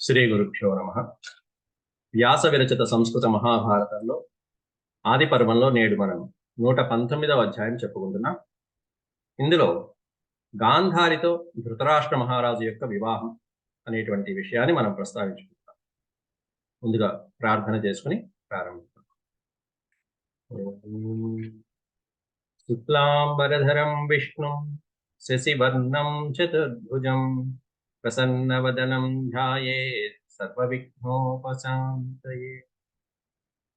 శ్రీ గురుభ్యో నమః. వ్యాస విరచిత సంస్కృత మహాభారతంలో ఆది పర్వంలో నేడు మనం 119వ అధ్యాయం చెప్పుకుంటున్నాం. ఇందులో గాంధారితో ధృతరాష్ట్ర మహారాజు యొక్క వివాహం అనేటువంటి విషయాన్ని మనం ప్రస్తావించుకుంటాం. ముందుగా ప్రార్థన చేసుకుని ప్రారంభిస్తాం. శుక్లాంబరధరం విష్ణుం శశివర్ణం చతుర్భుజం ప్రసన్నవదనం ధ్యాయేత్ సర్వవిఘ్నోపశాంతయే.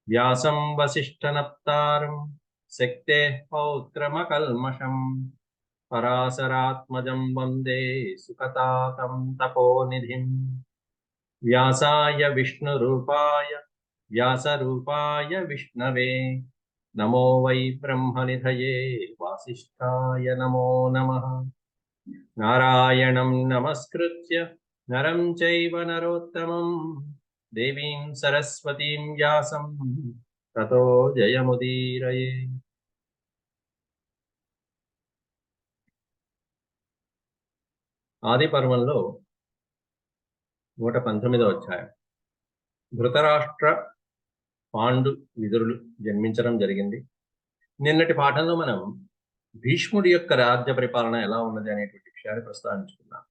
వ్యాసం వసిష్ఠనప్తారం శక్తేః పౌత్రమకల్మషం పరాశరాత్మజం వందే సుఖతాతం తపోనిధిం. వ్యాసాయ వ్యాసరూపాయ విష్ణవే నమో వై బ్రహ్మనిధయే వాసిష్ఠాయ నమో నమః. నారాయణం నమస్కృత్య నరం చైవ నరోత్తమం దేవీం సరస్వతీం వ్యాసం తతో జయముదీరయే. ఆది పర్వంలో 119వ అధ్యాయం. ధృతరాష్ట్ర పాండు విదురులు జన్మించడం జరిగింది. నిన్నటి పాఠంలో మనం భీష్ముడి యొక్క రాజ్య పరిపాలన ఎలా ఉన్నది అనేటువంటి విషయాన్ని ప్రస్తావించుకున్నాం.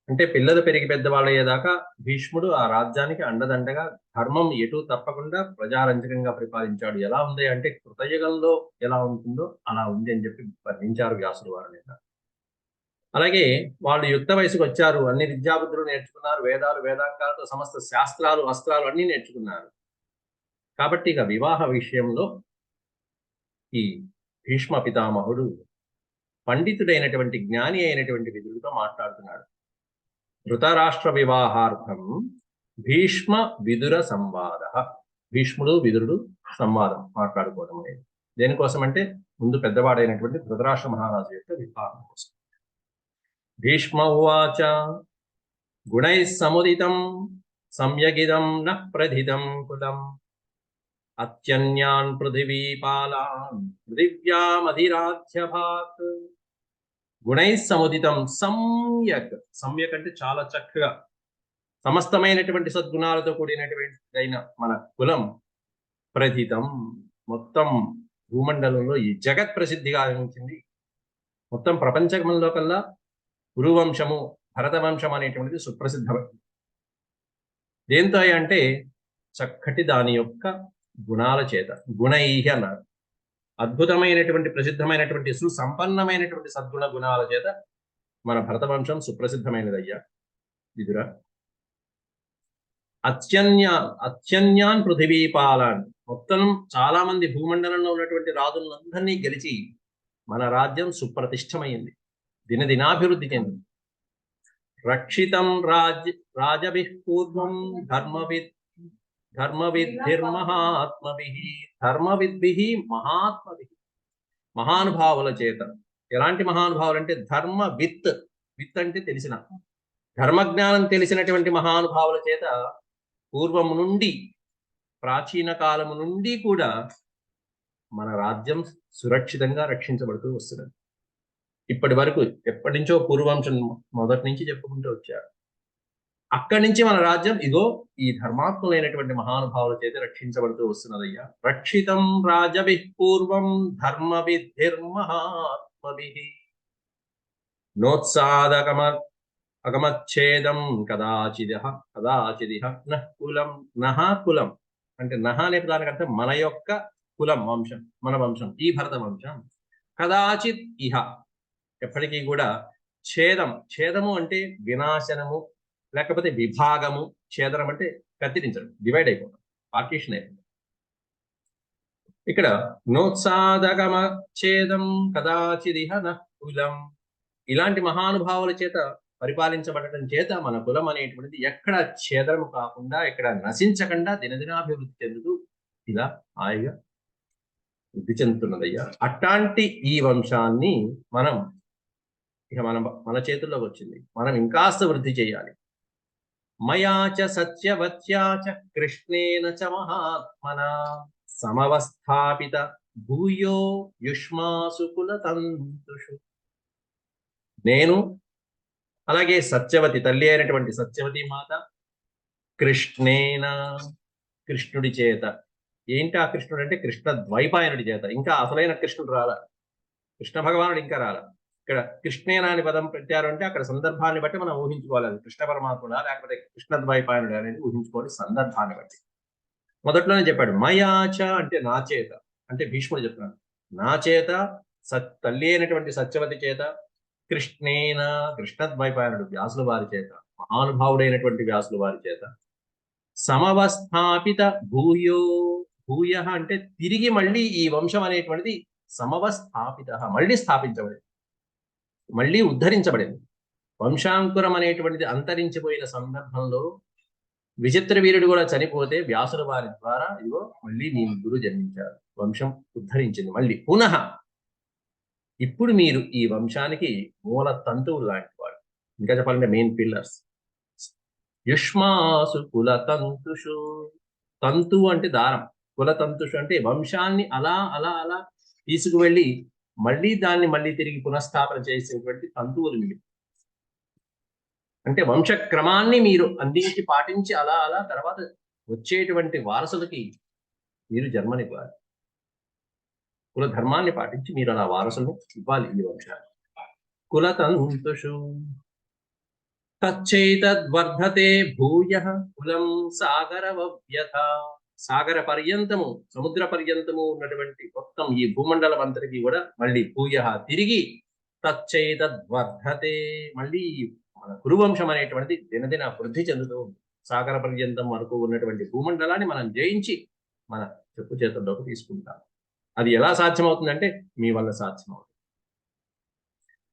అంటే పిల్లలు పెరిగి పెద్దవాళ్ళయ్యేదాకా భీష్ముడు ఆ రాజ్యానికి అండదండగా ధర్మం ఎటు తప్పకుండా ప్రజారంజకంగా పరిపాలించాడు. ఎలా ఉంది అంటే కృతయుగంలో ఎలా ఉంటుందో అలా ఉంది అని చెప్పి వర్ణించారు వ్యాసులు వారు. అలాగే వాళ్ళు యుక్త వయసుకు వచ్చారు, అన్ని విద్యాబుద్ధులు నేర్చుకున్నారు, వేదాలు వేదాంగాలతో సమస్త శాస్త్రాలు అస్త్రాలు అన్ని నేర్చుకున్నారు. కాబట్టి ఇక వివాహ విషయంలో ఈ భీష్మ పితామహుడు పండితుడైనటువంటి జ్ఞాని అయినటువంటి విదురుడితో మాట్లాడుతున్నాడు. ధృతరాష్ట్ర వివాహార్థం భీష్మ విదుర సంవాద. భీష్ముడు విదురుడు సంవాదం మాట్లాడుకోవడం అనేది దేనికోసం అంటే ముందు పెద్దవాడైనటువంటి ధృతరాష్ట్ర మహారాజు యొక్క వివాహం కోసం. భీష్మ ఉవాచ గుణైః సముదితం సమ్యగిదం నః ప్రథితం కులం అత్యన్యాన్ పృథివీపాలాన్ పృథివ్యామధిరాధ్యభాత్. గుణైః సముదితం సమ్యక్. సమ్యక్ అంటే చాలా చక్కగా సమస్తమైనటువంటి సద్గుణాలతో కూడినటువంటి మన కులం ప్రథితం మొత్తం భూమండలంలో ఈ జగత్ ప్రసిద్ధిగా గావించింది. మొత్తం ప్రపంచంలో కల్లా కురువంశము భరతవంశం అనేటువంటిది సుప్రసిద్ధమైంది. దేంతో అంటే చక్కటి దాని యొక్క గుణాల చేత. గుణైః అన్నారు. అద్భుతమైనటువంటి ప్రసిద్ధమైనటువంటి సుసంపన్నమైనటువంటి సద్గుణ గుణాల చేత మన భరతవంశం సుప్రసిద్ధమైనదయ్యా విదుర. అత్యన్యాన్ పృథివీపాలాన్. మొత్తం చాలా మంది భూమండలంలో ఉన్నటువంటి రాజులందరినీ గెలిచి మన రాజ్యం సుప్రతిష్టమైంది, దినదినాభివృద్ధి చెందింది. రక్షితం రాజభిః పూర్వం ధర్మవిద్భిర్మహాత్మభిః. ధర్మవిద్భిః మహాత్మభిః. మహానుభావుల చేత. ఎలాంటి మహానుభావులు అంటే ధర్మవిత్. విత్ అంటే తెలిసిన, ధర్మజ్ఞానం తెలిసినటువంటి మహానుభావుల చేత పూర్వము నుండి ప్రాచీన కాలము నుండి కూడా మన రాజ్యం సురక్షితంగా రక్షించబడుతూ వస్తున్నది. ఇప్పటి వరకు ఎప్పటి నుంచో పూర్వంశం మొదటి నుంచి చెప్పుకుంటూ వచ్చారు. అక్కడి నుంచి మన రాజ్యం ఇగో ఈ ధర్మాత్ములైనటువంటి మహానుభావుల చేత రక్షించబడుతూ వస్తున్నదయ్యా. రక్షితం రాజభిః పూర్వం ధర్మవిద్భిర్మహాత్మభిః అగమచ్ఛేదం కదాచిదిహ నః కులం. అంటే నహ అనే దానికి అర్థం మన యొక్క కులం, వంశం, మన వంశం, ఈ భరత వంశం. కదాచిత్ ఇహ ఎప్పటికీ కూడా ఛేదము అంటే వినాశనము లేకపోతే విభాగము. ఛేదనం అంటే కత్తిరించడం, డివైడ్ అయిపోవడం, పార్టీషన్ అయిపోవడం. ఇక్కడ నోత్సాదగమ ఛేదం కదాచిదిహ నః కులం. ఇలాంటి మహానుభావుల చేత పరిపాలించబడటం చేత మన కులం అనేటువంటిది ఎక్కడ ఛేదనము కాకుండా, ఎక్కడ నశించకుండా దినదినాభివృద్ధి చెందుతూ ఇలా హాయిగా వృద్ధి చెందుతున్నదయ్యా. అట్లాంటి ఈ వంశాన్ని ఇక మన చేతుల్లోకి వచ్చింది. మనం ఇంకాస్త వృద్ధి చేయాలి. మయాచ సత్యవత్యాచ కృష్ణేన చ మహాత్మనా సమవస్థాపిత భూయో యుష్మాసు కులతంతుషు. నేను అలాగే సత్యవతి తల్లి అయినటువంటి సత్యవతి మాత, కృష్ణేన, కృష్ణుడి చేత. ఏంటి ఆ కృష్ణుడు అంటే కృష్ణ ద్వైపాయనుడి చేత. ఇంకా అసలైన కృష్ణుడు రాలా, కృష్ణ భగవానుడు ఇంకా రాలా. ఇక్కడ కృష్ణేన అని పదం పెట్టారు అంటే అక్కడ సందర్భాన్ని బట్టి మనం ఊహించుకోవాలి, అది కృష్ణ పరమాత్ముడా లేకపోతే కృష్ణ ద్వైపాయనుడు అనేది ఊహించుకోవాలి సందర్భాన్ని బట్టి. మొదట్లోనే చెప్పాడు మయాచ అంటే నా చేత, అంటే భీష్ముడు చెప్తున్నాడు నా చేత, తల్లి అయినటువంటి సత్యవతి చేత, కృష్ణేన కృష్ణద్వైపాయనుడు వ్యాసుల వారి చేత, మహానుభావుడైనటువంటి వ్యాసుల వారి చేత, సమవస్థాపిత భూయో, భూయ అంటే తిరిగి మళ్ళీ ఈ వంశం అనేటువంటిది సమవస్థాపిత, మళ్ళీ స్థాపించబడింది, మళ్ళీ ఉద్ధరించబడింది. వంశాంకురం అనేటువంటిది అంతరించిపోయిన సందర్భంలో విచిత్ర వీరుడు కూడా చనిపోతే వ్యాసుల వారి ద్వారా ఇదిగో మళ్ళీ నీ ముగ్గురు జన్మించారు, వంశం ఉద్ధరించింది మళ్ళీ పునః. ఇప్పుడు మీరు ఈ వంశానికి మూల తంతువులు లాంటి వాడు, ఇంకా చెప్పాలంటే మెయిన్ పిల్లర్స్. యుష్మాసు కుల తంతుషు, తంతు అంటే దారం, కుల తంతుషు అంటే వంశాన్ని అలా అలా అలా తీసుకువెళ్ళి మళ్ళీ దాన్ని మళ్ళీ తిరిగి పునఃస్థాపన చేసేటువంటి తంతువులు మీరు. అంటే వంశక్రమాన్ని మీరు అందించి పాటించి అలా అలా తర్వాత వచ్చేటువంటి వారసులకి మీరు జన్మనివ్వాలి, కుల ధర్మాన్ని పాటించి మీరు అలా వారసులను ఇవ్వాలి ఈ వంశాన్ని. కుల తంతుషు తచ్చైతద్వర్ధతే భూయః కులం సాగరవవ్యథ, సాగర పర్యంతము సముద్ర పర్యంతము ఉన్నటువంటి మొత్తం ఈ భూమండలం అంతటికి కూడా మళ్ళీ భూయః తిరిగి తచ్చైతద్వర్ధతే, మళ్ళీ మన కురువంశం అనేటువంటిది దినదిన వృద్ధి చెందుతూ ఉంది. సాగర పర్యంతం వరకు ఉన్నటువంటి భూమండలాన్ని మనం జయించి మన చెప్పు చేతుల్లోకి తీసుకుంటాం. అది ఎలా సాధ్యమవుతుందంటే మీ వల్ల సాధ్యమవుతుంది.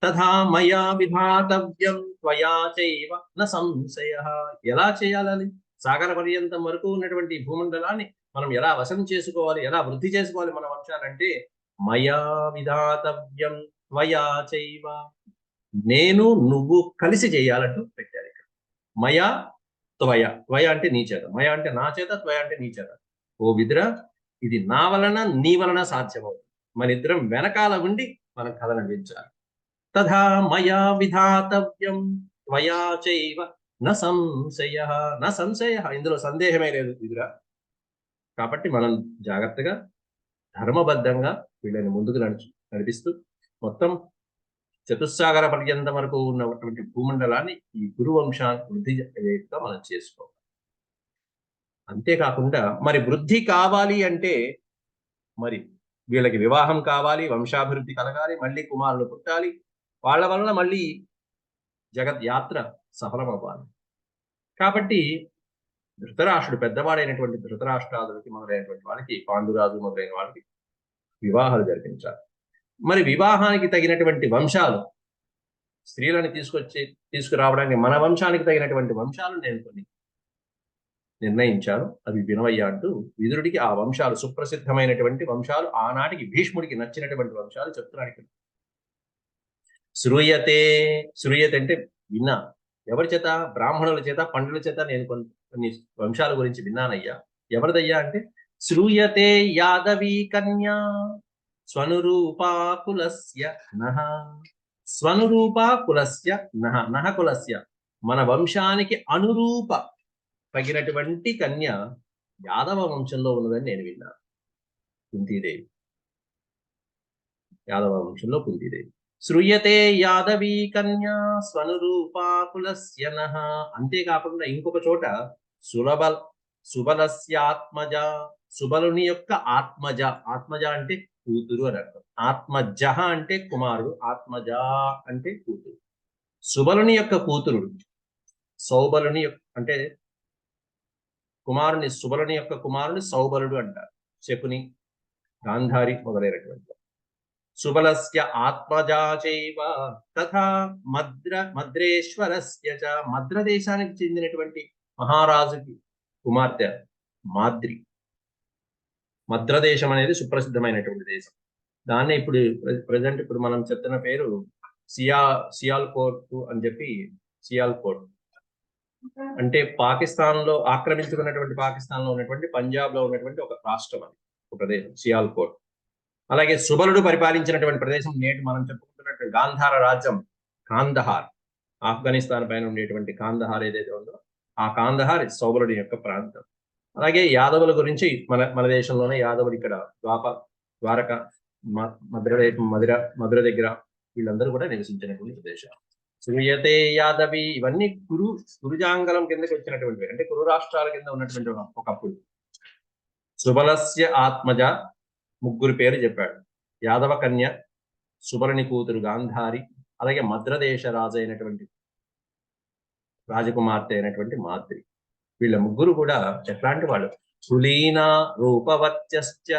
తథా మయా విధాతవ్యం త్వయా చైవ న సంశయః, ఎలా చేయాలని, సాగర పర్యంతం వరకు ఉన్నటువంటి భూమండలాన్ని మనం ఎలా వశం చేసుకోవాలి, ఎలా వృద్ధి చేసుకోవాలి మన వంశాలంటే మయా విధాతవ్యం త్వయా చైవ, నేను నువ్వు కలిసి చేయాలంటూ పెట్టారు ఇక్కడ. మయా త్వయ, త్వయ అంటే నీ చేత, మయ అంటే నా చేత, త్వయ అంటే నీ చేత. ఓ విదుర, ఇది నా వలన నీ వలన సాధ్యమవుతుంది, మన ఇద్దరం వెనకాల ఉండి మనం కథ నడిపించాలి. తథా మయా విధాతవ్యం త్వయా చైవ న సంశయః, న సంశయః, ఇందులో సందేహమే లేదు విదుర. కాబట్టి మనం జాగ్రత్తగా ధర్మబద్ధంగా వీళ్ళని ముందుకు నడిపిస్తూ మొత్తం చతుస్సాగర పర్యంతం వరకు ఉన్నటువంటి భూమండలాన్ని ఈ గురువంశాన్ని వృద్ధి అయ్యేట్టుగా మనం చేసుకోవాలి. అంతేకాకుండా మరి వృద్ధి కావాలి అంటే మరి వీళ్ళకి వివాహం కావాలి, వంశాభివృద్ధి కలగాలి, మళ్ళీ కుమారులు పుట్టాలి, వాళ్ళ వలన మళ్ళీ జగత్ యాత్ర సఫలం అవ్వాలి. కాబట్టి ధృతరాష్ట్రుడు, పెద్దవాడైనటువంటి ధృతరాష్ట్రాదులకి మొదలైనటువంటి వాళ్ళకి, పాండురాజు మొదలైన వాళ్ళకి వివాహాలు జరిపించాలి. మరి వివాహానికి తగినటువంటి వంశాలు, స్త్రీలను తీసుకురావడానికి మన వంశానికి తగినటువంటి వంశాలు నేను కొన్ని నిర్ణయించాను, అవి వినవయ్యా అంటూ విదురుడికి ఆ వంశాలు, సుప్రసిద్ధమైనటువంటి వంశాలు, ఆనాటికి భీష్ముడికి నచ్చినటువంటి వంశాలు చెప్తున్నాడు ఇక్కడ. శ్రూయతే, శ్రూయతే అంటే విన్నా, ఎవరి చేత? బ్రాహ్మణుల చేత, పండితుల చేత నేను కొన్ని వంశాల గురించి విన్నానయ్యా. ఎవరిదయ్యా అంటే శ్రూయతే యాదవీ కన్యా స్వనురూపా కులస్య నః, స్వనురూపా కులస్య నః, నః కులస్య, మన వంశానికి అనురూప తగినటువంటి కన్య యాదవ వంశంలో ఉన్నదని నేను విన్నాను. కుంతీదేవి, యాదవ వంశంలో కుంతీదేవి. శ్రూయతే యాదవీ కన్యా స్వనురూపా కులస్య నః, అంతేకాకుండా ఇంకొక చోట సుబలస్యాత్మజ, సుబలుని యొక్క ఆత్మజ, ఆత్మజ అంటే కూతురు అని అర్థం. ఆత్మజ అంటే కుమారుడు, ఆత్మజ అంటే కూతురు. సుబలుని యొక్క కూతురుడు, సౌబలుని అంటే కుమారుని, సుబలుని యొక్క కుమారుని సౌబలుడు అంటారు. శకుని, గాంధారి మొదలైనటువంటి. సుబలస్య ఆత్మజా చైవ తథా మద్రేశ్వరస్య చ, మద్ర దేశానికి చెందినటువంటి మహారాజుకి కుమార్తె మాద్రి. మద్రదేశం అనేది సుప్రసిద్ధమైనటువంటి దేశం. దాన్నే ఇప్పుడు ప్రజెంట్ ఇప్పుడు మనం చెప్తున్న పేరు సియాల్కోట్ అని చెప్పి, సియాల్కోట్ అంటే పాకిస్తాన్ లో ఆక్రమించుకున్నటువంటి, పాకిస్తాన్ లో ఉన్నటువంటి పంజాబ్ లో ఉన్నటువంటి ఒక రాష్ట్రం, అది ఒక ప్రదేశం సియాల్కోట్. అలాగే సుబలుడు పరిపాలించినటువంటి ప్రదేశం నేటి మనం చెప్పుకుంటున్నటువంటి గాంధార రాజ్యం కాందహార్, ఆఫ్ఘనిస్తాన్ పైన ఉండేటువంటి కాందహార్ ఏదైతే ఉందో ఆ కాందహార్ సౌబలుడి యొక్క ప్రాంతం. అలాగే యాదవుల గురించి మన దేశంలోనే యాదవులు ఇక్కడ ద్వారక, మధుర దగ్గర వీళ్ళందరూ కూడా నివసించినటువంటి ప్రదేశాలు. శ్రూయతే యాదవి ఇవన్నీ కురుజాంగలం కిందకి వచ్చినటువంటివి, అంటే కురు రాష్ట్రాల కింద ఉన్నటువంటి ఒకప్పుడు. సుబలస్య ఆత్మజ ముగ్గురు పేరు చెప్పాడు. యాదవ కన్య, సుబలుని కూతురు గాంధారి, అలాగే మద్రదేశ రాజు అయినటువంటి రాజకుమార్తె అయినటువంటి మాద్రి. వీళ్ళ ముగ్గురు కూడా ఎట్లాంటి వాళ్ళు? కులీనా రూపవత్యశ్చ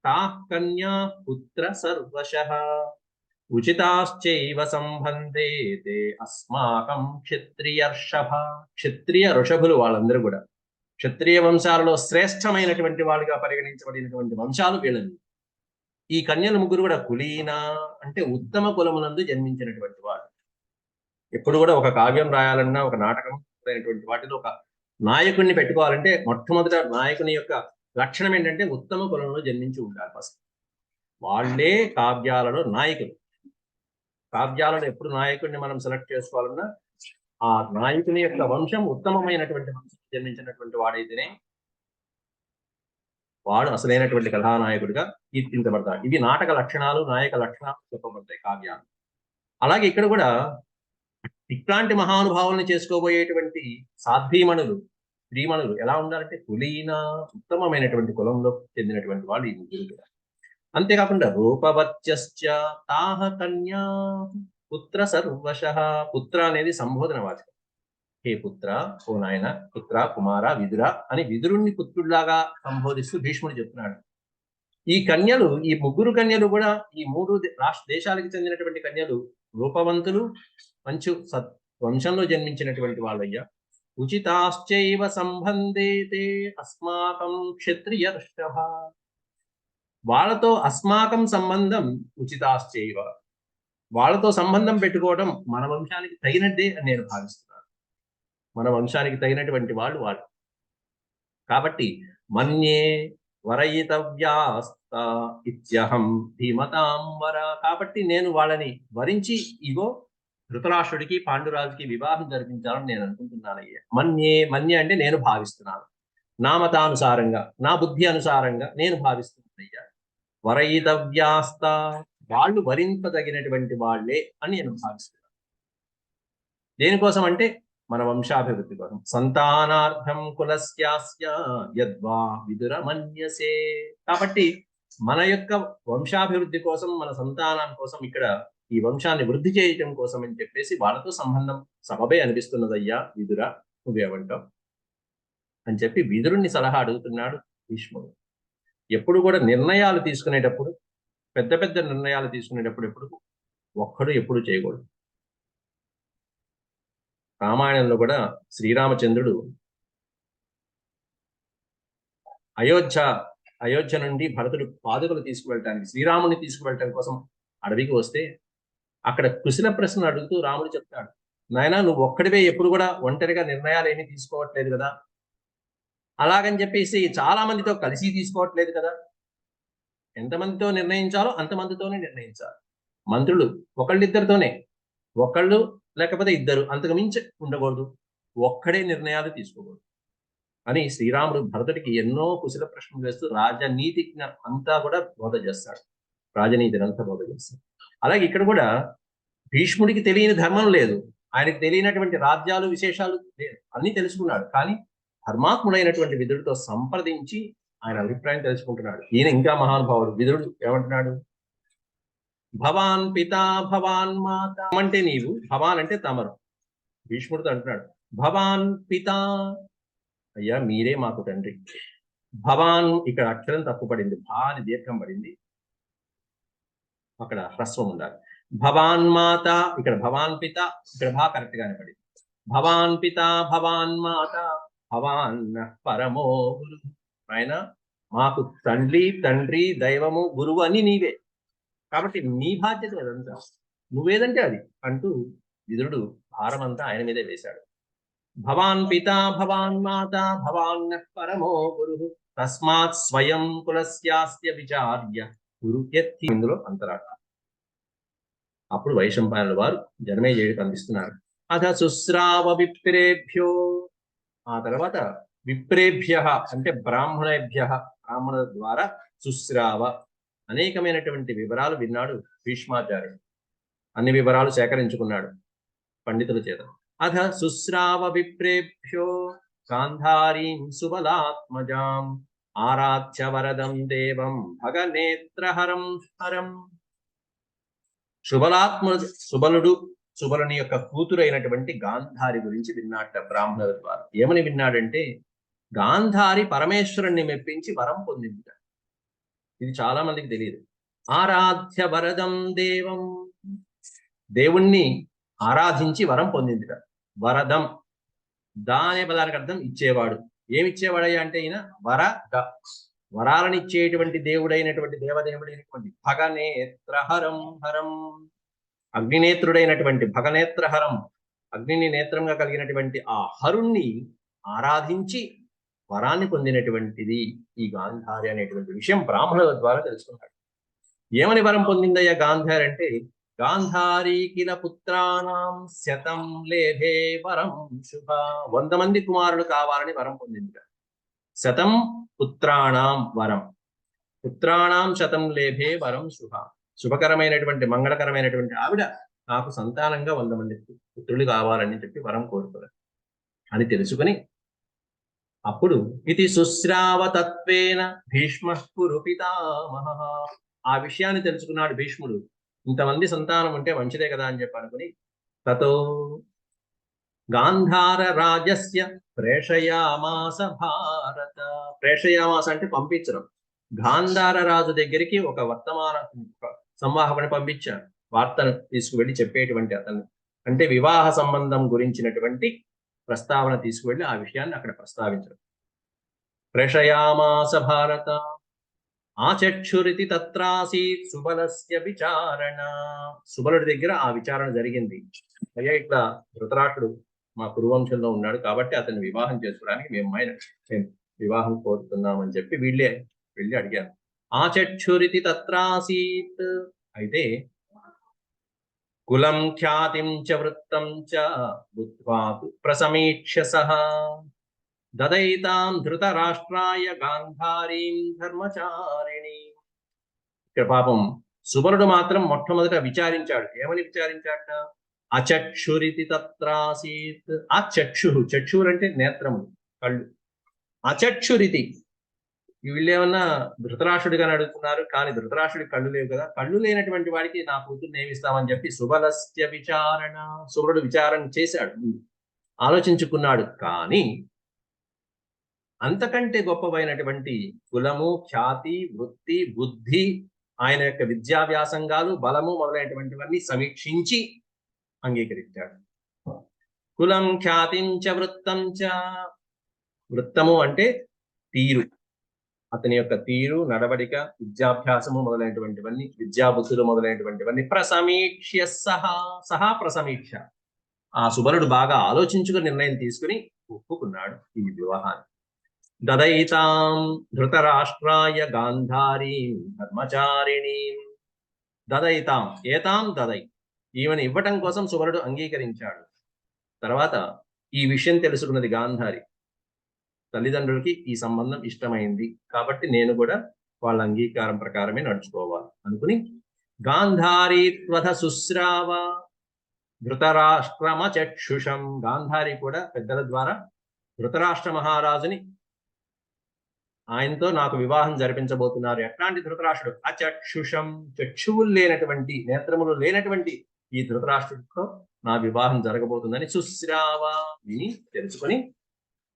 తాః కన్యా పుత్ర సర్వశః ఉచితాశ్చైవ సంబంధే తే అస్మాకం క్షత్రియర్షభ. క్షత్రియ ఋషభులు వాళ్ళందరూ కూడా క్షత్రియ వంశాలలో శ్రేష్టమైనటువంటి వాళ్ళుగా పరిగణించబడినటువంటి వంశాలు వీళ్ళని. ఈ కన్యలు ముగ్గురు కూడా కులీనా అంటే ఉత్తమ కులమునందు జన్మించినటువంటి వాడు. ఎప్పుడు కూడా ఒక కావ్యం రాయాలన్నా, ఒక నాటకం అయినటువంటి వాటిలో ఒక నాయకుడిని పెట్టుకోవాలంటే మొట్టమొదట నాయకుని యొక్క లక్షణం ఏంటంటే ఉత్తమ కులంలో జన్మించి ఉండాలి ఫస్ట్. వాళ్ళే కావ్యాలలో నాయకులు. కావ్యాలను ఎప్పుడు నాయకుడిని మనం సెలెక్ట్ చేసుకోవాలన్నా ఆ నాయకుని యొక్క వంశం ఉత్తమమైనటువంటి వంశం జన్మించినటువంటి వాడైతేనే వాడు అసలైనటువంటి కథానాయకుడిగా కీర్తించబడతాడు. ఇవి నాటక లక్షణాలు, నాయక లక్షణాలు చెప్పబడతాయి కావ్యాలు. అలాగే ఇక్కడ కూడా ఇట్లాంటి మహానుభావుల్ని చేసుకోబోయేటువంటి సాధ్వీమణులు, స్త్రీమణులు ఎలా ఉండాలంటే కులీన ఉత్తమమైనటువంటి కులంలో చెందినటువంటి వాళ్ళు ఈ ముగ్గురు కూడా. అంతేకాకుండా రూపవత్యశ్చ తాహ కన్యా పుత్ర సర్వశః. పుత్ర అనేది సంబోధన వాచకం. హే పుత్ర, ఓ నాయన, పుత్ర, కుమార, విదుర అని విదురుణ్ణి పుత్రుడిలాగా సంబోధిస్తూ భీష్ముడు చెప్తున్నాడు. ఈ కన్యలు, ఈ ముగ్గురు కన్యలు కూడా ఈ మూడు దేశాలకు చెందినటువంటి కన్యలు రూపవంతులు, మంచు వంశంలో జన్మించినటువంటి వాళ్ళయ్యా. ఉచితాశ్చైవ సంబంధేతే అస్మాకం క్షత్రియర్షభ. వాళ్ళతో అస్మాకం సంబంధం ఉచితాశ్చైవ, వాళ్ళతో సంబంధం పెట్టుకోవడం మన వంశానికి తగినట్టే అని నేను భావిస్తున్నాను. మన వంశానికి తగినటువంటి వాళ్ళు. కాబట్టి మన్యే వరయితవ్యాస్త ఇత్యహం ధీమతాం వర. కాబట్టి నేను వాళ్ళని వరించి ఇగో ధృతరాష్ట్రుడికి పాండురాజుకి వివాహం జరిపించాలని నేను అనుకుంటున్నానయ్యా. మన్యే అంటే నేను భావిస్తున్నాను, నా మతానుసారంగా, నా బుద్ధి అనుసారంగా నేను భావిస్తున్నానయ్యా. వరయితవ్యాస్త వాళ్ళు వరింపదగినటువంటి వాళ్ళే అని నేను భావిస్తున్నాను. దేనికోసం అంటే మన వంశాభివృద్ధి కోసం. సంతానార్థం కులస్యాస్య యద్వా విదుర మన్యసే. కాబట్టి మన యొక్క వంశాభివృద్ధి కోసం, మన సంతానం కోసం, ఇక్కడ ఈ వంశాన్ని వృద్ధి చేయటం కోసం అని చెప్పేసి వాళ్ళతో సంబంధం సబబే అనిపిస్తున్నదయ్యా విదుర, నువ్వేమంటావు అని చెప్పి విదురుణ్ణి సలహా అడుగుతున్నాడు భీష్ముడు. ఎప్పుడు కూడా నిర్ణయాలు తీసుకునేటప్పుడు, పెద్ద పెద్ద నిర్ణయాలు తీసుకునేటప్పుడు ఎప్పుడు ఒక్కడు ఎప్పుడు చేయకూడదు. రామాయణంలో కూడా శ్రీరామచంద్రుడు అయోధ్య నుండి భరతుడు పాదుకలు తీసుకువెళ్ళటానికి, శ్రీరాముని తీసుకువెళ్ళటం కోసం అడవికి వస్తే అక్కడ కుశల ప్రశ్న అడుగుతూ రాముడు చెప్తాడు, నాయనా నువ్వు ఒక్కడివే ఎప్పుడు కూడా ఒంటరిగా నిర్ణయాలు ఏమీ తీసుకోవట్లేదు కదా, అలాగని చెప్పేసి చాలా మందితో కలిసి తీసుకోవట్లేదు కదా, ఎంతమందితో నిర్ణయించాలో అంతమందితోనే నిర్ణయించాలి. మంత్రులు ఒకళ్ళిద్దరితోనే, ఒకళ్ళు లేకపోతే ఇద్దరు, అంతకు మించి ఉండకూడదు, ఒక్కడే నిర్ణయాలు తీసుకోకూడదు అని శ్రీరాముడు భరతుడికి ఎన్నో కుశల ప్రశ్నలు వేస్తూ రాజనీతిని అంతా కూడా బోధ చేస్తాడు. రాజనీతిని అంతా బోధ చేస్తాడు. అలాగే ఇక్కడ కూడా భీష్ముడికి తెలియని ధర్మం లేదు, ఆయనకు తెలియనటువంటి రాజ్యాలు విశేషాలు లేదు, అన్ని తెలుసుకున్నాడు. కానీ ధర్మాత్ముడైనటువంటి విదురుడితో సంప్రదించి ఆయన అభిప్రాయం తెలుసుకుంటున్నాడు. ఈయన ఇంకా మహానుభావుడు. విదురుడు ఏమంటున్నాడు? భవాన్ పితా భవాన్ మాత అంటే నీవు, భవాన్ అంటే తమరు. భీష్ముడితో అంటున్నాడు భవాన్ పితా, అయ్యా మీరే మాకు తండ్రి. భవాన్ ఇక్కడ అక్షరం తప్పు పడింది, భా అని దీర్ఘం పడింది, అక్కడ హ్రస్వం ఉండాలి. భవాన్ మాత, ఇక్కడ భవాన్ పిత, ఇక్కడ భా కరెక్ట్ గానే పడింది. భవాన్ పిత భవాన్ మాత భవాన్ పరమో గురు. ఆయన మాకు తండ్రి, దైవము, గురువు అన్ని నీవే, కాబట్టి నీ బాధ్యత అదంతా, నువ్వేదంటే అది అంటూ విదురుడు భారం అంతా ఆయన మీదే వేశాడు. భవాన్ పిత భవాన్ మాత భవాన్ పరమో గురు తస్మాత్ స్వయం కులస్యాస్య విచార్య గురు ఎత్తి. ఇందులో అంతరాట. అప్పుడు వైశంపాయనుల వారు జనమేజయుడికి అందిస్తున్నారు. అథ శుశ్రావ విప్రేభ్యో ఆ తర్వాత విప్రేభ్య అంటే బ్రాహ్మణుల ద్వారా శుశ్రావ అనేకమైనటువంటి వివరాలు విన్నాడు భీష్మాచార్యుడు. అన్ని వివరాలు సేకరించుకున్నాడు పండితుల చేత. అథ శుశ్రావ విప్రేభ్యో గాంధారీం సుబలాత్మజాం ఆరాధ్య వరదం దేవం భగనేత్రహరం హరం. సుబలుని యొక్క కూతురు అయినటువంటి గాంధారి గురించి విన్నాట బ్రాహ్మణుల ద్వారా. ఏమని విన్నాడంటే, గాంధారి పరమేశ్వరుణ్ణి మెప్పించి వరం పొందింది. ఇది చాలా మందికి తెలియదు. ఆరాధ్య వరదం దేవం, దేవుణ్ణి ఆరాధించి వరం పొందిందిట. వరదం దాని పదానికి అర్థం ఇచ్చేవాడు. ఏమిచ్చేవాడయ్యా అంటే ఈయన వరద, వరాలను ఇచ్చేటువంటి దేవుడైనటువంటి దేవదేవుడైనటువంటి భగనేత్రహరం హరం, అగ్నినేత్రుడైనటువంటి భగనేత్రహరం, అగ్నిని నేత్రంగా కలిగినటువంటి ఆ హరుణ్ణి ఆరాధించి వరాన్ని పొందినటువంటిది ఈ గాంధారి అనేటువంటి విషయం బ్రాహ్మణుల ద్వారా తెలుసుకున్నాడు. ఏమని వరం పొందిందయ్యా గాంధారి అంటే, గాంధారీ కిల పుత్రాణం శతం లేభే వరం శుభ. 100 మంది కుమారులు కావాలని వరం పొందింది. శతం పుత్రాణం వరం, పుత్రాణం శతం లేభే వరం శుభ. శుభకరమైనటువంటి మంగళకరమైనటువంటి ఆవిడ నాకు సంతానంగా 100 మంది పుత్రులు కావాలని చెప్పి వరం కోరుకున్నారు అని తెలుసుకుని, అప్పుడు ఇది శుశ్రావ తత్వేన భీష్మ కురు పితామహ. ఆ విషయాన్ని తెలుసుకున్నాడు భీష్ముడు. ఇంతమంది సంతానం ఉంటే మంచిదే కదా అని చెప్పి అనుకుని, తతో గాంధార రాజస్య ప్రేషయామాస భారత. ప్రేషయామాస అంటే పంపించడం. గాంధార రాజు దగ్గరికి ఒక వర్తమాన సంవాహకుని పంపించారు, వార్తను తీసుకువెళ్ళి చెప్పేటువంటి అతను. అంటే వివాహ సంబంధం గురించినటువంటి ప్రస్తావన తీసుకువెళ్ళి ఆ విషయాన్ని అక్కడ ప్రస్తావించడం. ప్రేషయామాస భారత ఆచక్షురితి తత్రాసీత్ సుబలస్య విచారణ. సుబలుడి దగ్గర ఆ విచారణ జరిగింది. అయ్యా ఇట్లా ధృతరాష్ట్రుడు మా కురువంశంలో ఉన్నాడు కాబట్టి అతన్ని వివాహం చేసుకోవడానికి మేము వివాహం కోరుతున్నామని చెప్పి వీళ్ళే వెళ్ళి అడిగారు. ఆచక్షురితి తత్రాసీత్. అయితే కులం ఖ్యాతిం చ వృత్తం చ బుద్ధ్వా ప్రసమీక్ష్య సహ దదైతాం ధృతరాష్ట్రాయ గాంధారీం ధర్మచారిణి. ఇక్కడ పాపం సుబలుడు మాత్రం మొట్టమొదట విచారించాడు. ఏమని విచారించాట? అచక్షురితి తత్రాసీత్. ఆ చక్షురు అంటే నేత్రము, కళ్ళు. అచక్షురితి, వీళ్ళేమన్నా ధృతరాష్ట్రుడిగా అడుగుతున్నారు, కానీ ధృతరాష్ట్రుడికి కళ్ళు లేవు కదా. కళ్ళు లేనటువంటి వాడికి నా కూతురు ఏమిస్తామని చెప్పి సుబలస్య విచారణ, సుబలుడు విచారణ చేశాడు, ఆలోచించుకున్నాడు. కానీ అంతకంటే గొప్పవైనటువంటి కులము, ఖ్యాతి, వృత్తి, బుద్ధి, ఆయన యొక్క విద్యాభ్యాసంగాలు, బలము మొదలైనటువంటివన్నీ సమీక్షించి అంగీకరించాడు. కులం ఖ్యాతించ వృత్తం చ. వృత్తము అంటే తీరు, అతని యొక్క తీరు, నడవడిక, విద్యాభ్యాసము మొదలైనటువంటివన్నీ, విద్యాబుద్ధులు మొదలైనటువంటివన్నీ ప్రసమీక్ష్య సహా ప్రసమీక్ష. ఆ సుబలుడు బాగా ఆలోచించుకుని నిర్ణయం తీసుకుని ఒప్పుకున్నాడు ఈ వివాహాన్ని. దదైతాం ధృతరాష్ట్రాయ గాంధారీం ధర్మచారిణీం. దదైతాం ఏతాం దదై, ఈమెను ఇవ్వటం కోసం సుబలుడు అంగీకరించాడు. తర్వాత ఈ విషయం తెలుసుకున్నది గాంధారి. తల్లిదండ్రులకి ఈ సంబంధం ఇష్టమైంది కాబట్టి నేను కూడా వాళ్ళ అంగీకారం ప్రకారమే నడుచుకోవాలి అనుకుని గాంధారీ త్వథ శుశ్రావ ధృతరాష్ట్రమ చక్షుషం. గాంధారి కూడా పెద్దల ద్వారా ధృతరాష్ట్ర మహారాజుని, ఆయనతో నాకు వివాహం జరిపించబోతున్నారు. ఎట్లాంటి ధృతరాష్ట్రుడు? అచక్షుషం, చక్షువులు లేనటువంటి, నేత్రములు లేనటువంటి ఈ ధృతరాష్ట్రుడితో నా వివాహం జరగబోతుందని శుశ్రావ విని తెలుసుకొని,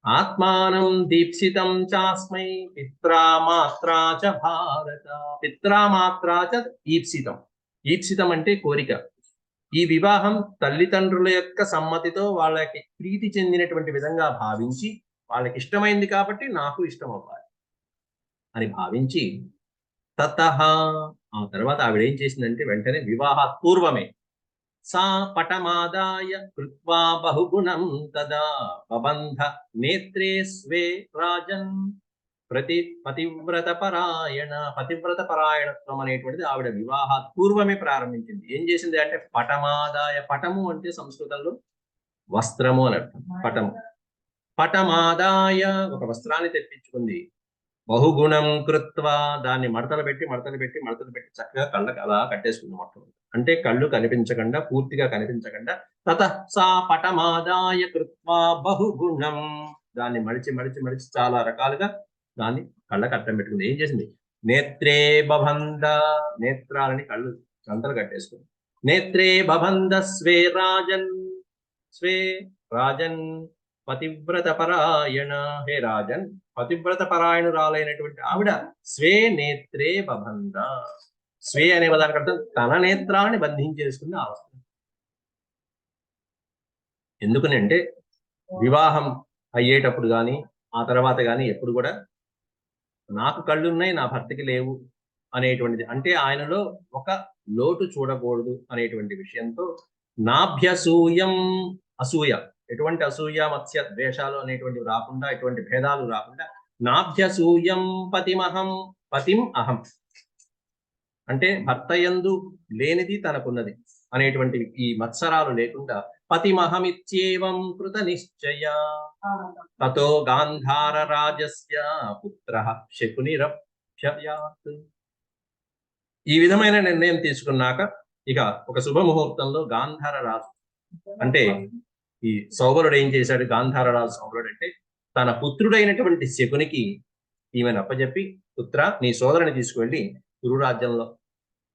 ఆత్మానం దీప్సితం చాస్మై పిత్రామాత్రా చ భారత. పిత్రామాత్రా చ ఈప్సితం. ఈప్సితం అంటే కోరిక. ఈ వివాహం తల్లిదండ్రుల యొక్క సమ్మతితో వాళ్ళకి ప్రీతి చెందినటువంటి విధంగా భావించి, వాళ్ళకి ఇష్టమైంది కాబట్టి నాకు ఇష్టం అవ్వాలి అని భావించి, తతః ఆ తర్వాత ఆవిడేం చేసిందంటే వెంటనే వివాహాత్ పూర్వమే సా పటమాదాయ కృత్వా బహుగుణం తదా బబంధ నేత్రే స్వే రాజన్ పతివ్రత పరాయణత్వం అనేటువంటిది ఆవిడ వివాహాత్ పూర్వమే ప్రారంభించింది. ఏం చేసింది అంటే పటమాదాయ, పటము అంటే సంస్కృతంలో వస్త్రము అని అర్థం. పటము పటమాదాయ ఒక వస్త్రాన్ని తెప్పించుకుంది. బహుగుణం కృత్వా దాన్ని మడతలు పెట్టి చక్కగా కళ్ళకి అలా కట్టేసుకుంది మొత్తం. అంటే కళ్ళు కనిపించకుండా, పూర్తిగా కనిపించకుండా, తతః సా పటమాదాయ కృత్వా బహుగుణం దాన్ని మడిచి చాలా రకాలుగా దాన్ని కళ్ళకి అట్టం పెట్టుకుంది. ఏం చేసింది? నేత్రే బబంధ నేత్రాలని కళ్ళు గంటలు కట్టేసుకుంది. నేత్రే బబంధ స్వే రాజన్ పతివ్రత పరాయణ. హే రాజన్, పతివ్రత పరాయణురాలైనటువంటి ఆవిడ స్వే నేత్రే బబంధ. స్వే అనే పదానికి అర్థం తన నేత్రాన్ని బంధించేసుకుని ఆ వస్తుంది. ఎందుకని అంటే వివాహం అయ్యేటప్పుడు కానీ ఆ తర్వాత కానీ ఎప్పుడు కూడా నాకు కళ్ళున్నాయి నా భర్తకి లేవు అనేటువంటిది, అంటే ఆయనలో ఒక లోటు చూడకూడదు అనేటువంటి విషయంతో నాభ్యసూయం అసూయ, ఎటువంటి అసూయ మత్స్య ద్వేషాలు అనేటువంటివి రాకుండా, ఎటువంటి భేదాలు రాకుండా, నాభ్యసూయం పతిం అహం అంటే భర్త యందు లేనిది తనకున్నది అనేటువంటి ఈ మత్సరాలు లేకుండా పతిమహమిత్యేవం కృత నిశ్చయ తతో గాంధార రాజస్య పుత్రః శకునిరభ్యయాత్. ఈ విధమైన నిర్ణయం తీసుకున్నాక ఇక ఒక శుభముహూర్తంలో గాంధార రాజు అంటే ఈ సౌబలుడు ఏం చేశాడు? గాంధార రాజు సౌబలుడు అంటే తన పుత్రుడైనటువంటి శకునికి ఈమెను అప్పచెప్పి, పుత్ర నీ సోదరుని తీసుకువెళ్ళి కురురాజ్యంలో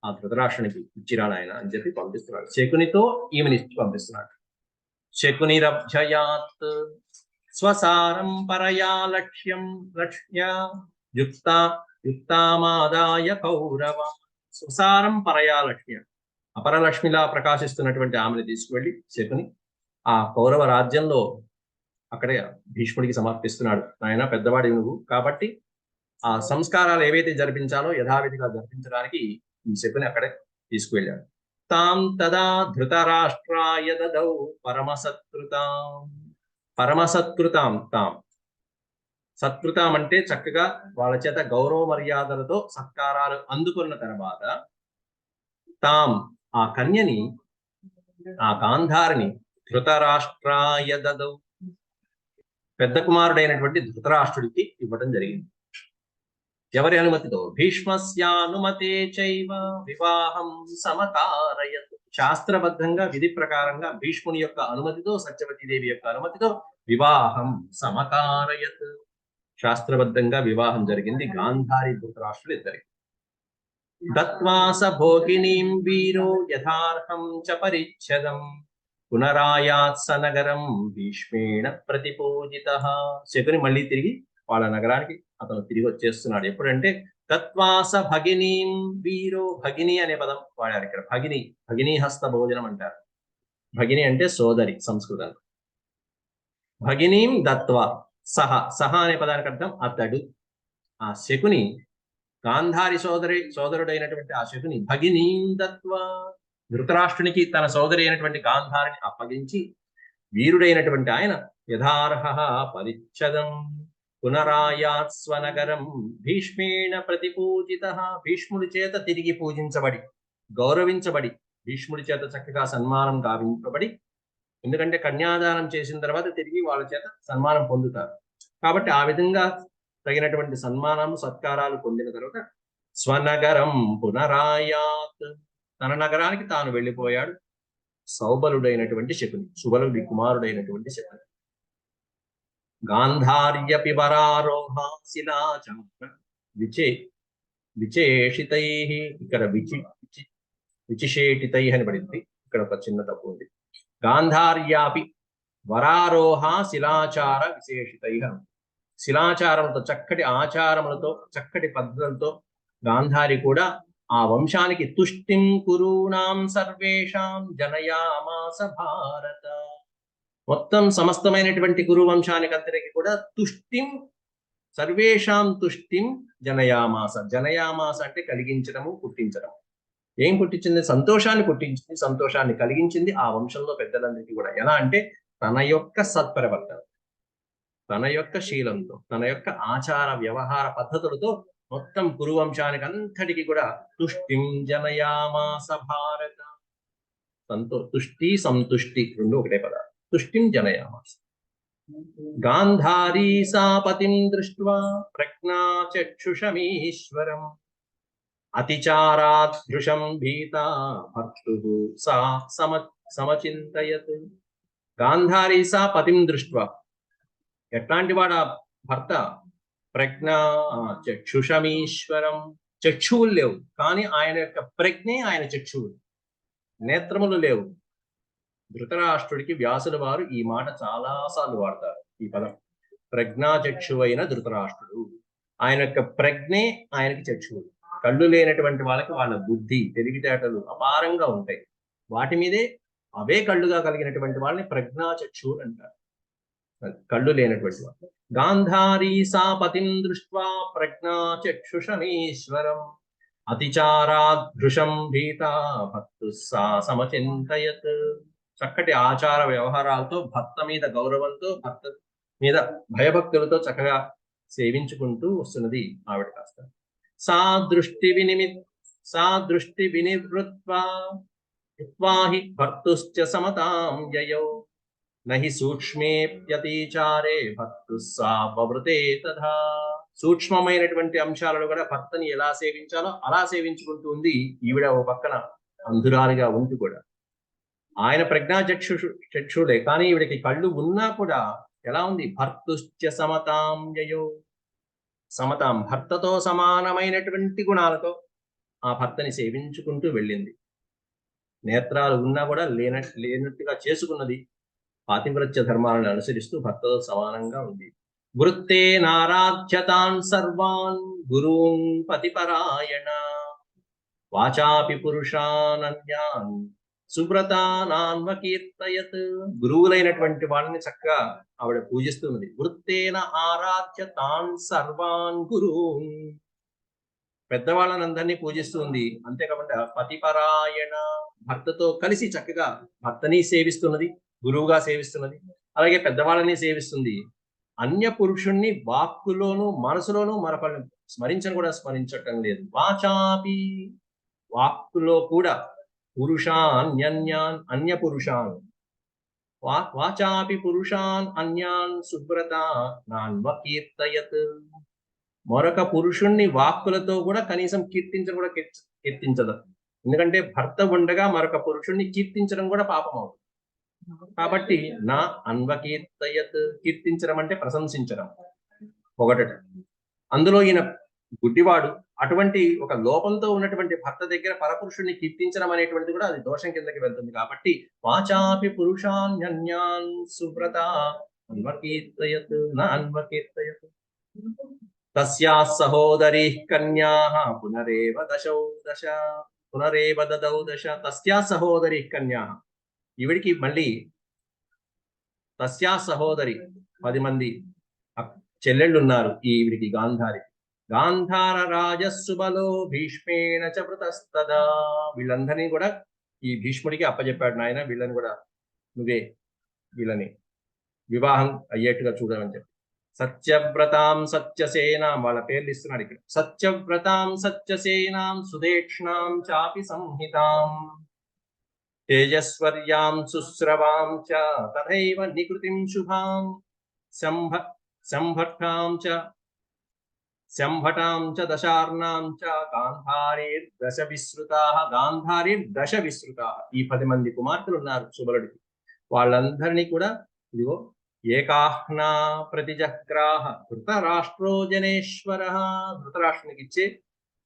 ఆ ధృతరాష్ట్రునికి ఇచ్చిరాడు ఆయన అని చెప్పి పంపిస్తున్నాడు. శకునితో ఈమెని ఇచ్చి పంపిస్తున్నాడు. శకునిరభ్యయాత్ స్వసారం పరయా లక్ష్య యుక్తామాదాయ కౌరవ. స్వసారం పరయా లక్ష్య, అపరలక్ష్మిలా ప్రకాశిస్తున్నటువంటి ఆమెను తీసుకువెళ్ళి శకుని ఆ కౌరవ రాజ్యంలో అక్కడే భీష్ముడికి సమర్పిస్తున్నాడు. ఆయన పెద్దవాడి నువ్వు కాబట్టి ఆ సంస్కారాలు ఏవైతే జరిపించాలో యథావిధిగా జరిపించడానికి ఈ శకుని అక్కడే తీసుకువెళ్ళాడు. తాం తదా ధృతరాష్ట్రాయ దదౌ పరమసత్కృతాం తాం. సత్కృతాం అంటే చక్కగా వాళ్ళ చేత గౌరవ మర్యాదలతో సత్కారాలు అందుకున్న తర్వాత తాం ఆ కన్యని, ఆ గాంధారిని ధృతరాష్ట్రాయ దదౌ పెద్ద కుమారుడైనటువంటి ధృతరాష్ట్రుడికి ఇవ్వడం జరిగింది. ఎవరి అనుమతితో? భీష్మస్యానుమతే చైవ వివాహం సమకారయత్. శాస్త్రబద్ధంగా విధి ప్రకారంగా భీష్ముని యొక్క అనుమతితో, సత్యవతీదేవి యొక్క అనుమతితో వివాహం సమకారయత్, శాస్త్రబద్ధంగా వివాహం జరిగింది గాంధారి ధృతరాష్ట్రులు ఇద్దరికి. దత్వా స భోగినీం వీరో యథార్హం చ పరిచ్ఛదం పునరాయాత్ స నగరం భీష్మేణ ప్రతిపూజితః. శకుని మళ్ళీ తిరిగి వాళ్ళ నగరానికి అతను తిరిగి వచ్చేస్తున్నాడు. ఎప్పుడంటే తత్వాస భగినీం వీరో, భగిని అనే పదం వాడారు ఇక్కడ. భగిని హస్త భోజనం అంటారు. భగిని అంటే సోదరి సంస్కృతం. భగినీం దత్వా సహ అనే పదానికి అర్థం అతడు. ఆ శకుని గాంధారి సోదరుడైనటువంటి ఆ శకుని భగినీం దత్వా ధృతరాష్ట్రునికి తన సోదరి అయినటువంటి గాంధారిని అప్పగించి వీరుడైనటువంటి ఆయన యథార్హ పరిచ్ఛదం పునరాయాత్ స్వనగరం భీష్మేణ ప్రతిపూజితః. భీష్ముడి చేత తిరిగి పూజించబడి, గౌరవించబడి, భీష్ముడి చేత చక్కగా సన్మానం గావించబడి, ఎందుకంటే కన్యాదానం చేసిన తర్వాత తిరిగి వాళ్ళ చేత సన్మానం పొందుతారు కాబట్టి ఆ విధంగా తగినటువంటి సన్మానం సత్కారాలు పొందిన తర్వాత స్వనగరం పునరాయాత్, తన నగరానికి తాను వెళ్ళిపోయాడు సౌబలుడైనటువంటి శకుని, సుబలుడి కుమారుడైనటువంటి శకుని. గాంధార్యపి వరారోహ శిలాచార విచేషితై, ఇక్కడ విచిషేటితై అని పడింది, ఇక్కడ ఒక చిన్న తప్పు ఉంది. గాంధార్యాపి వరారోహ శిలాచార విశేషితై. శిలాచారంతో, చక్కటి ఆచారములతో, చక్కటి పద్ధతులతో గాంధారి కూడా ఆ వంశానికి తుష్టిం కురూణాం సర్వేషాం జనయామాస భారత. మొత్తం సమస్తమైనటువంటి కురు వంశానికి అంతరికి కూడా తుష్టిం, సర్వేషాం తుష్టిం జనయామాస. జనయామాస అంటే కలిగించడము, పుట్టించడం. ఏం పుట్టించింది? సంతోషాన్ని పుట్టించింది, సంతోషాన్ని కలిగించింది ఆ వంశంలో పెద్దలందరికీ కూడా. ఎలా అంటే తన యొక్క సత్ప్రవర్తన, తన యొక్క శీలంతో, తన యొక్క ఆచార వ్యవహార పద్ధతులతో మొత్తం కురువంశానికి అంతటికి కూడా తుష్టిం జనయామాస భారత. తుష్టి సంతుష్టి రెండు ఒకటే పద. తుష్టిం జనయామాస, గాంధారీ సా పతిం దృష్ట్వా ప్రజ్ఞాచక్షుషమీశ్వరం అతిచారాదృశం భీతా భర్తుః సా సమచింతయత్. గాంధారీ సా పతిం దృష్ట్వా, ఎట్లాంటి వాడు ఆ భర్త? ప్రజ్ఞ చక్షుషమీశ్వరం, చక్షువులు లేవు కానీ ఆయన యొక్క ప్రజ్ఞే ఆయన చక్షువులు, నేత్రములు లేవు. ధృతరాష్ట్రుడికి వ్యాసుల వారు ఈ మాట చాలా సార్లు వాడతారు, ఈ పదం. ప్రజ్ఞాచక్షువైన ధృతరాష్ట్రుడు, ఆయన యొక్క ప్రజ్ఞే ఆయనకి చక్షువులు. కళ్ళు లేనటువంటి వాళ్ళకి వాళ్ళ బుద్ధి తెలివితేటలు అపారంగా ఉంటాయి, వాటి మీదే అవే కళ్ళుగా కలిగినటువంటి వాళ్ళని ప్రజ్ఞాచక్షువులు అంటారు, కళ్ళు లేనటువంటి వాళ్ళు. గాంధారీ సా పతిం దృష్ట్వా ప్రజ్ఞాచక్షుషమీశ్వరం అతిచారాదృశం భీతా భర్తుః సా సమచింతయత్. చక్కటి ఆచార వ్యవహారాలతో, భర్త మీద గౌరవంతో, భర్త మీద భయభక్తులతో చక్కగా సేవించుకుంటూ వస్తున్నది ఆవిడ. కాస్త సా దృష్టి వినివృత్వా హి భర్తుశ్చ సమతాం యయౌ నహి సూక్ష్మేప్యతిచారే భర్తుః సా పవృతే తథా. సూక్ష్మమైనటువంటి అంశాలను కూడా భర్తని ఎలా సేవించాలో అలా సేవించుకుంటూ ఉంది ఈవిడ ఓ పక్కన అంధురాలిగా ఉంటూ కూడా. ఆయన చక్షుడే కానీ ఈవిడకి కళ్ళు ఉన్నా కూడా ఎలా ఉంది? భర్తుశ్చ సమతాం యయో, సమతాం భర్తతో సమానమైనటువంటి గుణాలతో ఆ భర్తని సేవించుకుంటూ వెళ్ళింది. నేత్రాలు ఉన్నా కూడా లేనట్టుగా చేసుకున్నది. పాతివ్రత్య ధర్మాలను అనుసరిస్తూ భర్తతో సమానంగా ఉంది. వృత్తే నారాధ్యతాన్ సర్వాన్ గురూన్ పతిపరాయణ వాచాపి పురుషానన్యాన్ సువ్రతానాన్వకీర్తయత్. గురువులైనటువంటి వాళ్ళని చక్కగా ఆవిడ పూజిస్తున్నది. వృత్తేన ఆరాధ్య తాన్ సర్వాన్ గురూన్, పెద్దవాళ్ళని అందరినీ పూజిస్తుంది. అంతేకాకుండా పతిపరాయణ, భర్తతో కలిసి చక్కగా భర్తని సేవిస్తున్నది, గురువుగా సేవిస్తున్నది, అలాగే పెద్దవాళ్ళని సేవిస్తుంది. అన్య పురుషుణ్ణి వాక్కులోను మనసులోను మరొకరిని స్మరించటం లేదు. వాచాపి, వాక్కులో కూడా పురుషాన్యన్యాన్, అన్య పురుషాన్, వాచాపి పురుషాన్ అన్యాన్ సుబ్రత నాన్వకీర్తయత్. మరొక పురుషుణ్ణి వాక్కులతో కూడా కనీసం కీర్తించదు. ఎందుకంటే భర్త ఉండగా మరొక పురుషుణ్ణి కీర్తించడం కూడా పాపం అవుతుంది. కాబట్టి నా అన్వకీర్తయత్, కీర్తించడం అంటే ప్రశంసించడం ఒకటట. అందులో ఈయన గుడ్డివాడు, అటువంటి ఒక లోపంతో ఉన్నటువంటి భర్త దగ్గర పరపురుషుణ్ణి కీర్తించడం అనేటువంటిది కూడా అది దోషం కిందకి వెళ్తుంది. కాబట్టి వాచాపి పురుషాన్యన్యాన్ సువ్రత అన్వకీర్తయత్ నా అన్వకీర్తయత్. తస్యాః సహోదరీః కన్యాః పునరేవ దదౌ దశ. తస్యాః సహోదరీః కన్యాః, ఈవిడికి మళ్ళీ తస్యా సహోదరి 10 మంది చెల్లెళ్ళు ఉన్నారు ఈవిడికి, గాంధారి. గాంధార రాజస్సుబలో భీష్మేణ చ వృతస్తదా. వీళ్ళందరినీ కూడా ఈ భీష్ముడికి అప్పచెప్పాడు. నాయన వీళ్ళని కూడా నువ్వే వీళ్ళని వివాహం అయ్యేట్టుగా చూడమని చెప్పి. సత్యవ్రతాం సత్యసేనాం, వాళ్ళ పేర్లు ఇస్తున్నాడు ఇక్కడ. సత్యవ్రతాం సత్యసేనాం సుదేక్ష్ణాం చాపి సంహితాం తేజస్వర్యాం సుశ్రవాం చ తథైవ నికృతిం శుభాం శంభటాం చ దశార్ణాం చ గాంధారీర్దశ విశ్రుతాః. గాంధారీర్దశ విశ్రుతాః, ఈ 10 మంది కుమార్తెలు ఉన్నారు సుబలుడికి. వాళ్ళందరినీ కూడా ఇదిగో ఏకాహ్నా ప్రతిజగ్రాహ ధృతరాష్ట్రో జనేశ్వరః, ధృతరాష్ట్రునికి ఇచ్చే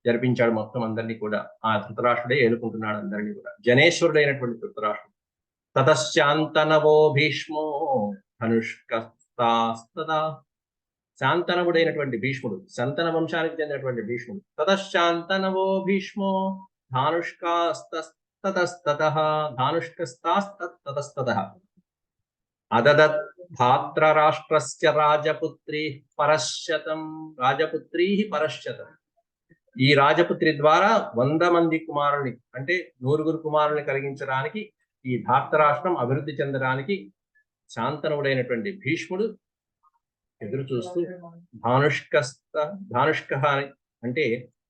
జరిపించాడు మొత్తం అందరినీ కూడా. ఆ ధృతరాష్ట్రుడే ఏలుకుంటున్నాడు అందరినీ కూడా, జనేశ్వరుడైనటువంటి ధృతరాష్ట్రుడు. తతశ్చాంతనవో భీష్మో ధనుష్కస్తాస్తదా. శాంతనవుడైనటువంటి భీష్ముడు, సంతన వంశానికి చెందినటువంటి భీష్ముడు. తతశ్చాంతనవో భీష్మో ధానుష్కాస్తతస్తతః అదదత్ ధాత్రరాష్ట్రస్య రాజపుత్రీ పరశ్శతం. ఈ రాజపుత్రి ద్వారా 100 మంది కుమారుని, అంటే 100 కుమారుని కలిగించడానికి, ఈ ధార్తరాష్ట్రం అభివృద్ధి చెందడానికి శాంతనుడైనటువంటి భీష్ముడు ఎదురు చూస్తూ ధానుష్క అంటే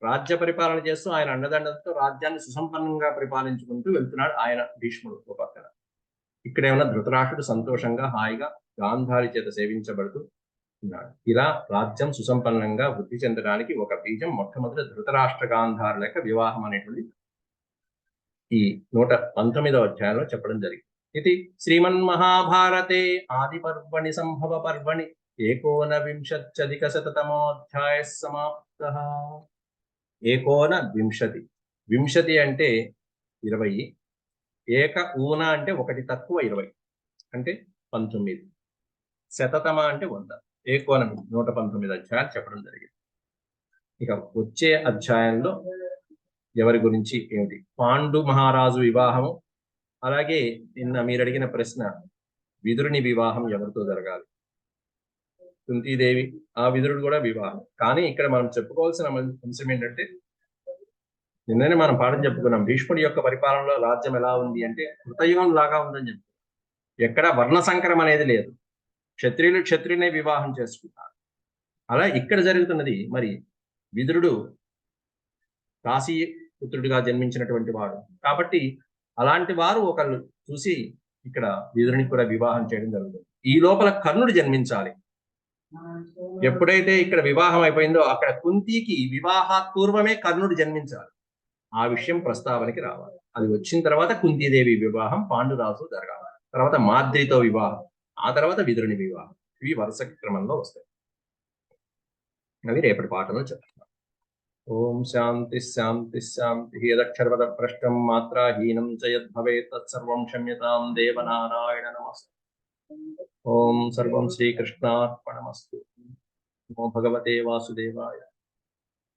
రాజ్య పరిపాలన చేస్తూ ఆయన అండదండలతో రాజ్యాన్ని సుసంపన్నంగా పరిపాలించుకుంటూ వెళ్తున్నాడు ఆయన భీష్ముడు ఒక పక్కన. ఇక్కడ ఏమన్నా ధృతరాష్ట్రుడు సంతోషంగా హాయిగా గాంధారి చేత సేవించబడుతూ ఉన్నాడు. ఇలా రాజ్యం సుసంపన్నంగా వృద్ధి చెందడానికి ఒక బీజం మొట్టమొదటి ధృతరాష్ట్ర గాంధారుల యొక్క వివాహం అనేటువంటి ఈ 119వ అధ్యాయంలో చెప్పడం జరిగింది. ఇది శ్రీమన్మహాభారతే ఆది పర్వణి సంభవ పర్వణి 19-శతమోధ్యాయ సమాప్త. 19 వింశతి అంటే 20, ఏక ఊన అంటే ఒకటి తక్కువ 20 అంటే 19, శతతమ అంటే 100. ఏకోన 119 అధ్యాయాలు చెప్పడం జరిగింది. ఇక వచ్చే అధ్యాయంలో ఎవరి గురించి ఏమిటి, పాండు మహారాజు వివాహము, అలాగే నిన్న మీరు అడిగిన ప్రశ్న విదురుని వివాహం ఎవరితో జరగాలి, కుంతీదేవి ఆ విదురుడు కూడా వివాహం. కానీ ఇక్కడ మనం చెప్పుకోవాల్సిన అంశం ఏంటంటే, నిన్ననే మనం పాఠం చెప్పుకున్నాం, భీష్ముడి యొక్క పరిపాలనలో రాజ్యం ఎలా ఉంది అంటే కృతయుగం లాగా ఉందని చెప్పి, ఎక్కడ వర్ణ సంకరం అనేది లేదు, క్షత్రియులు క్షత్రియునే వివాహం చేసుకుంటారు. అలా ఇక్కడ జరుగుతున్నది. మరి విదురుడు కాశీ పుత్రుడిగా జన్మించినటువంటి వాడు కాబట్టి అలాంటి వారు ఒకళ్ళు చూసి ఇక్కడ విదురుని కూడా వివాహం చేయడం జరుగుతుంది. ఈ లోపల కర్ణుడు జన్మించాలి. ఎప్పుడైతే ఇక్కడ వివాహం అయిపోయిందో అక్కడ కుంతికి వివాహాత్ పూర్వమే కర్ణుడు జన్మించాలి. ఆ విషయం ప్రస్తావనకి రావాలి. అది వచ్చిన తర్వాత కుంతీదేవి వివాహం పాండురాజు జరగాలి, తర్వాత మాద్రితో వివాహం, ఆ తర్వాత విదురుని వివాహం. ఇవి వరుస క్రమంలో వస్తాయి. అవి రేపటి పాఠంలో చెప్తాం. ఓం శాంతి శాంతి శాంతి. యదక్షరపద భ్రష్టం మాత్రాహీనం చ యద్భవేత్ తత్సర్వం క్షమ్యతాం దేవనారాయణ నమస్తే. ఓం సర్వం శ్రీకృష్ణార్పణమస్తు. నమో భగవతే వాసుదేవాయ.